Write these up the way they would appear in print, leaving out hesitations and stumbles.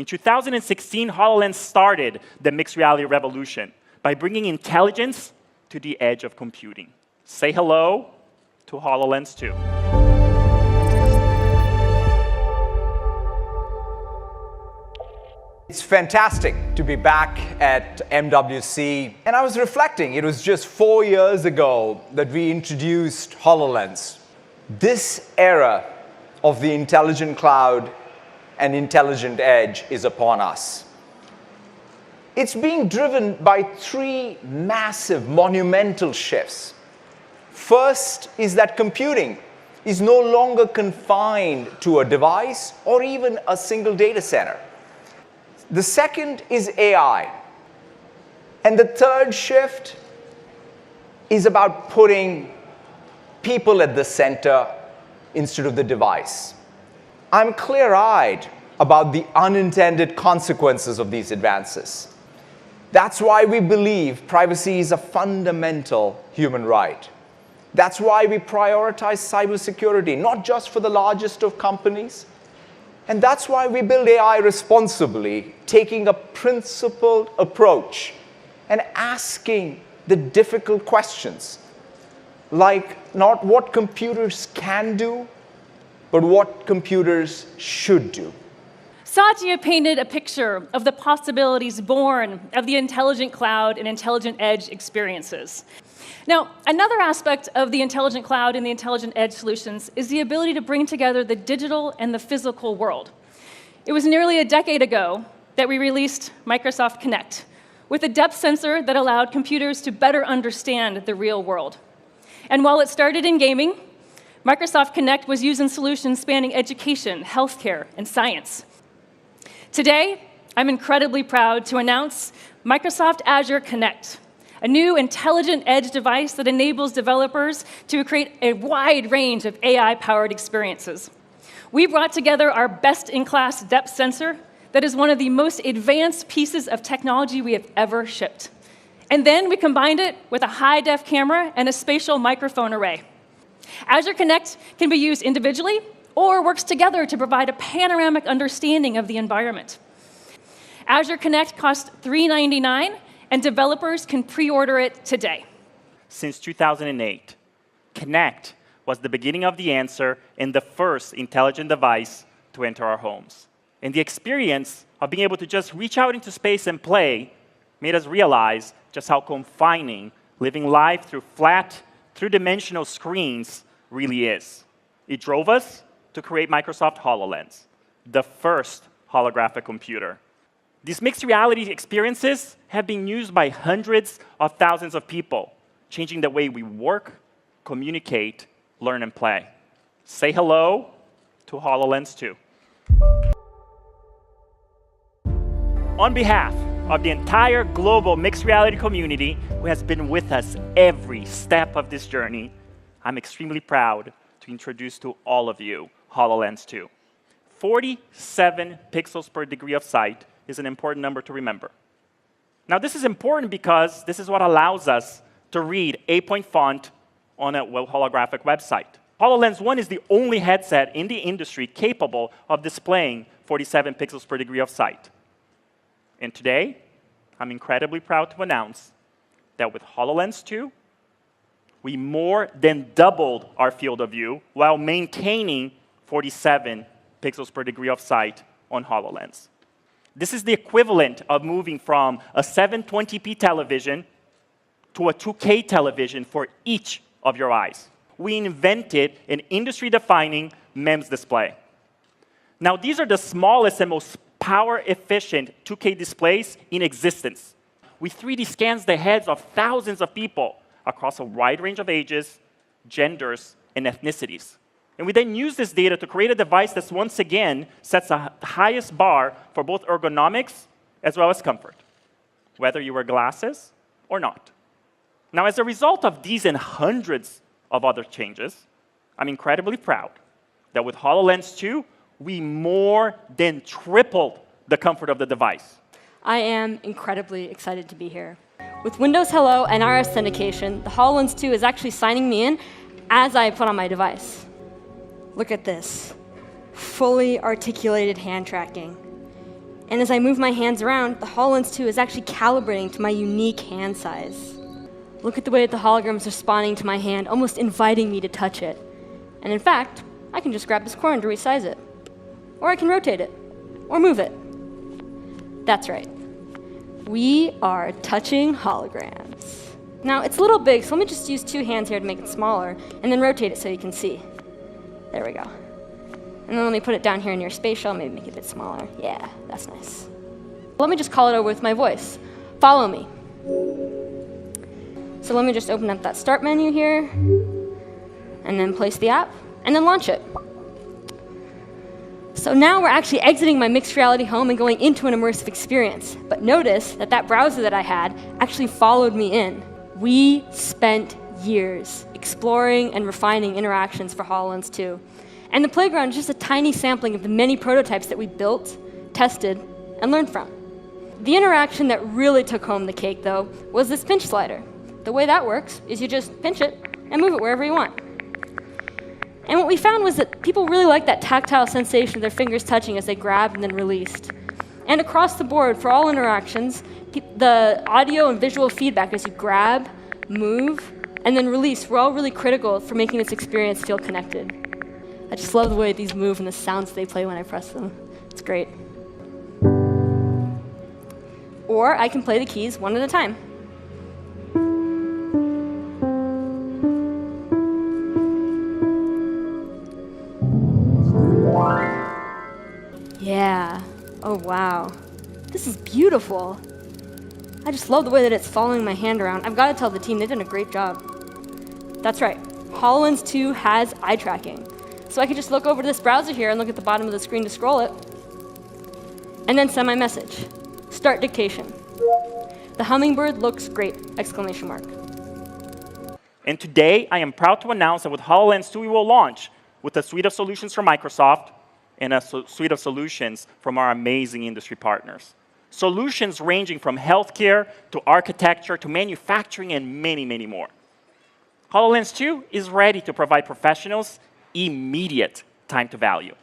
In 2016, HoloLens started the mixed reality revolution by bringing intelligence to the edge of computing. Say hello to HoloLens 2. It's fantastic to be back at MWC, and I was reflecting, it was just 4 years ago that we introduced HoloLens. This era of the intelligent cloud and intelligent edge is upon us. It's being driven by 3 massive, monumental shifts. First is that computing is no longer confined to a device or even a single data center. The second is AI. And the third shift is about putting people at the center instead of the device. I'm clear-eyed about the unintended consequences of these advances. That's why we believe privacy is a fundamental human right. That's why we prioritize cybersecurity, not just for the largest of companies. And that's why we build AI responsibly, taking a principled approach and asking the difficult questions, like not what computers can do, but what computers should do. Satya painted a picture of the possibilities born of the intelligent cloud and intelligent edge experiences. Now, another aspect of the intelligent cloud and the intelligent edge solutions is the ability to bring together the digital and the physical world. It was nearly a decade ago that we released Microsoft Connect, with a depth sensor that allowed computers to better understand the real world. And while it started in gaming, Microsoft Connect was used in solutions spanning education, healthcare, and science. Today, I'm incredibly proud to announce Microsoft Azure Connect, a new intelligent edge device that enables developers to create a wide range of AI-powered experiences. We brought together our best-in-class depth sensor that is one of the most advanced pieces of technology we have ever shipped. And then we combined it with a high-def camera and a spatial microphone array. Azure Connect can be used individually or works together to provide a panoramic understanding of the environment. Azure Connect costs $399, and developers can pre-order it today. Since 2008, Connect was the beginning of the answer and the first intelligent device to enter our homes. And the experience of being able to just reach out into space and play made us realize just how confining living life through flat, three-dimensional screens really is. It drove us to create Microsoft HoloLens, the first holographic computer. These mixed reality experiences have been used by hundreds of thousands of people, changing the way we work, communicate, learn, and play. Say hello to HoloLens 2. On behalf of the entire global mixed reality community who has been with us every step of this journey, I'm extremely proud to introduce to all of you HoloLens 2. 47 pixels per degree of sight is an important number to remember. Now, this is important because this is what allows us to read 8-point font on a holographic website. HoloLens 1 is the only headset in the industry capable of displaying 47 pixels per degree of sight. And today, I'm incredibly proud to announce that with HoloLens 2, we more than doubled our field of view while maintaining 47 pixels per degree of sight on HoloLens. This is the equivalent of moving from a 720p television to a 2K television for each of your eyes. We invented an industry-defining MEMS display. Now, these are the smallest and most power-efficient 2K displays in existence. We 3D scans the heads of thousands of people across a wide range of ages, genders, and ethnicities. And we then use this data to create a device that once again sets the highest bar for both ergonomics as well as comfort, whether you wear glasses or not. Now, as a result of these and hundreds of other changes, I'm incredibly proud that with HoloLens 2, we more than tripled the comfort of the device. I am incredibly excited to be here. With Windows Hello and iOS authentication, the HoloLens 2 is actually signing me in as I put on my device. Look at this. Fully articulated hand tracking. And as I move my hands around, the HoloLens 2 is actually calibrating to my unique hand size. Look at the way that the hologram's responding to my hand, almost inviting me to touch it. And in fact, I can just grab this corner to resize it. Or I can rotate it. Or move it. That's right. We are touching holograms. Now, it's a little big, so let me just use 2 hands here to make it smaller, and then rotate it so you can see. There we go. And then let me put it down here near spatial, maybe make it a bit smaller. Yeah, that's nice. Let me just call it over with my voice. Follow me. So let me just open up that start menu here, and then place the app, and then launch it. So now we're actually exiting my mixed reality home and going into an immersive experience. But notice that that browser that I had actually followed me in. We spent years exploring and refining interactions for HoloLens 2. And the playground is just a tiny sampling of the many prototypes that we built, tested, and learned from. The interaction that really took home the cake, though, was this pinch slider. The way that works is you just pinch it and move it wherever you want. And what we found was that people really like that tactile sensation of their fingers touching as they grabbed and then released. And across the board, for all interactions, the audio and visual feedback as you grab, move, and then release were all really critical for making this experience feel connected. I just love the way these move and the sounds they play when I press them. It's great. Or I can play the keys one at a time. Yeah. Oh, wow. This is beautiful. I just love the way that it's following my hand around. I've got to tell the team, they've done a great job. That's right. HoloLens 2 has eye tracking. So I can just look over to this browser here and look at the bottom of the screen to scroll it. And then send my message. Start dictation. The hummingbird looks great! Exclamation mark. And today, I am proud to announce that with HoloLens 2, we will launch with a suite of solutions from Microsoft and a suite of solutions from our amazing industry partners. Solutions ranging from healthcare to architecture to manufacturing and many, many more. HoloLens 2 is ready to provide professionals immediate time to value.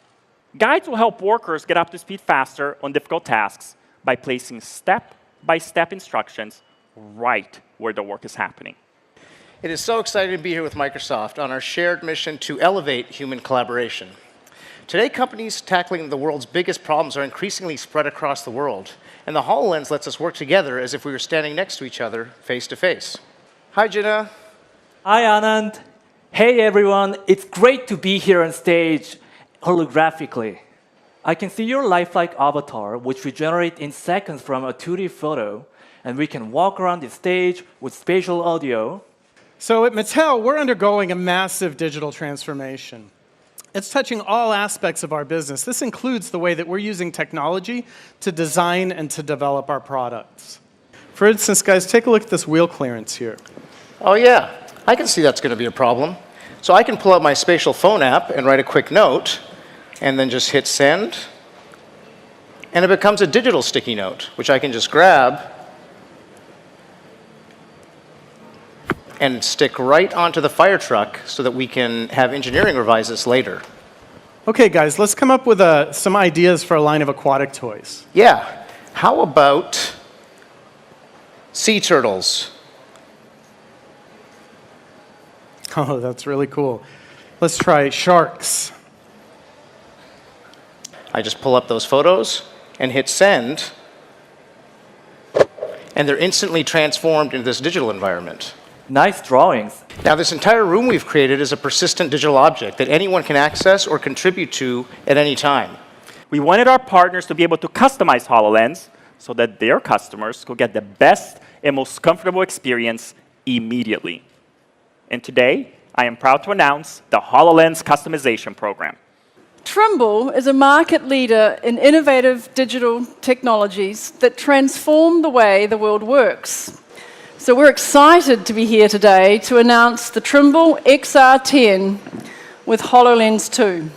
Guides will help workers get up to speed faster on difficult tasks by placing step-by-step instructions right where the work is happening. It is so exciting to be here with Microsoft on our shared mission to elevate human collaboration. Today, companies tackling the world's biggest problems are increasingly spread across the world, and the HoloLens lets us work together as if we were standing next to each other, face to face. Hi, Jinnah. Hi, Anand. Hey, everyone. It's great to be here on stage holographically. I can see your lifelike avatar, which we generate in seconds from a 2D photo, and we can walk around the stage with spatial audio. So at Mattel, we're undergoing a massive digital transformation. It's touching all aspects of our business. This includes the way that we're using technology to design and to develop our products. For instance, guys, take a look at this wheel clearance here. Oh, yeah. I can see that's going to be a problem. So I can pull out my spatial phone app and write a quick note, and then just hit send. And it becomes a digital sticky note, which I can just grab and stick right onto the fire truck so that we can have engineering revise this later. Okay, guys, let's come up with some ideas for a line of aquatic toys. Yeah. How about sea turtles? Oh, that's really cool. Let's try sharks. I just pull up those photos and hit send, and they're instantly transformed into this digital environment. Nice drawings. Now, this entire room we've created is a persistent digital object that anyone can access or contribute to at any time. We wanted our partners to be able to customize HoloLens so that their customers could get the best and most comfortable experience immediately. And today, I am proud to announce the HoloLens Customization Program. Trimble is a market leader in innovative digital technologies that transform the way the world works. So we're excited to be here today to announce the Trimble XR10 with HoloLens 2.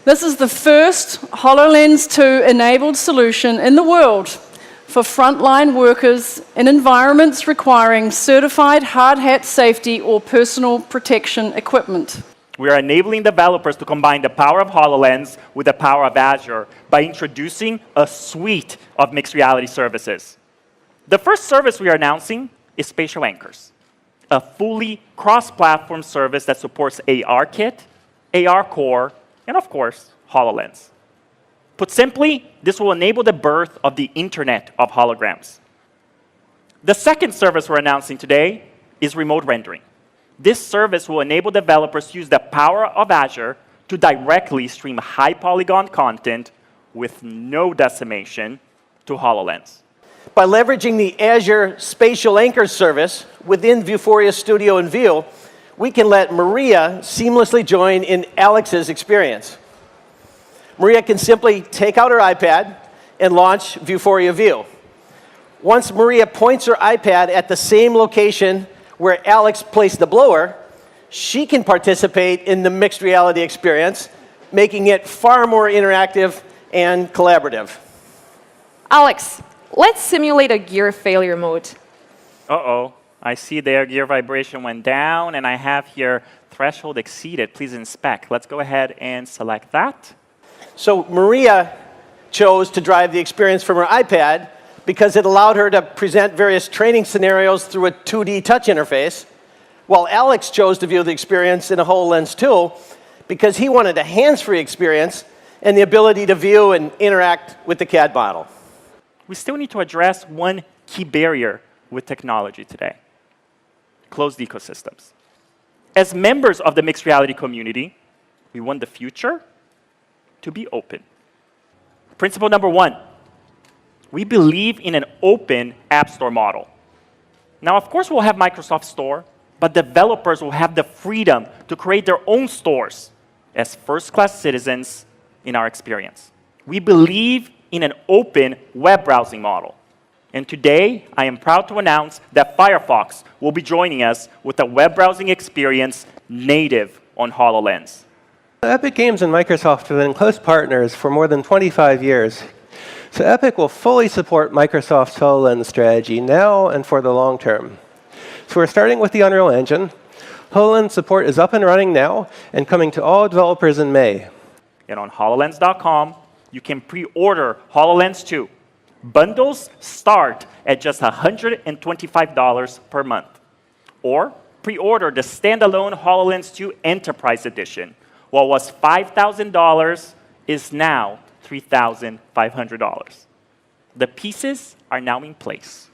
This is the first HoloLens 2 enabled solution in the world for frontline workers in environments requiring certified hard hat safety or personal protection equipment. We are enabling developers to combine the power of HoloLens with the power of Azure by introducing a suite of mixed reality services. The first service we are announcing is Spatial Anchors, a fully cross-platform service that supports ARKit, AR Core, and of course, HoloLens. Put simply, this will enable the birth of the Internet of Holograms. The second service we're announcing today is remote rendering. This service will enable developers to use the power of Azure to directly stream high polygon content with no decimation to HoloLens. By leveraging the Azure Spatial Anchors service within Vuforia Studio and View, we can let Maria seamlessly join in Alex's experience. Maria can simply take out her iPad and launch Vuforia View. Once Maria points her iPad at the same location where Alex placed the blower, she can participate in the mixed reality experience, making it far more interactive and collaborative. Alex, let's simulate a gear failure mode. Uh-oh, I see their gear vibration went down, and I have here threshold exceeded. Please inspect. Let's go ahead and select that. So Maria chose to drive the experience from her iPad because it allowed her to present various training scenarios through a 2D touch interface, while Alex chose to view the experience in a HoloLens tool because he wanted a hands-free experience and the ability to view and interact with the CAD model. We still need to address one key barrier with technology today: closed ecosystems. As members of the mixed reality community, we want the future to be open. Principle number one: we believe in an open App Store model. Now, of course, we'll have Microsoft Store, but developers will have the freedom to create their own stores as first-class citizens in our experience. We believe in an open web browsing model. And today, I am proud to announce that Firefox will be joining us with a web browsing experience native on HoloLens. Epic Games and Microsoft have been close partners for more than 25 years. So Epic will fully support Microsoft's HoloLens strategy now and for the long term. So we're starting with the Unreal Engine. HoloLens support is up and running now and coming to all developers in May. And on HoloLens.com, you can pre-order HoloLens 2. Bundles start at just $125 per month. Or pre-order the standalone HoloLens 2 Enterprise Edition. What was $5,000 is now $3,500. The pieces are now in place.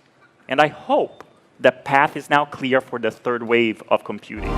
And I hope the path is now clear for the third wave of computing.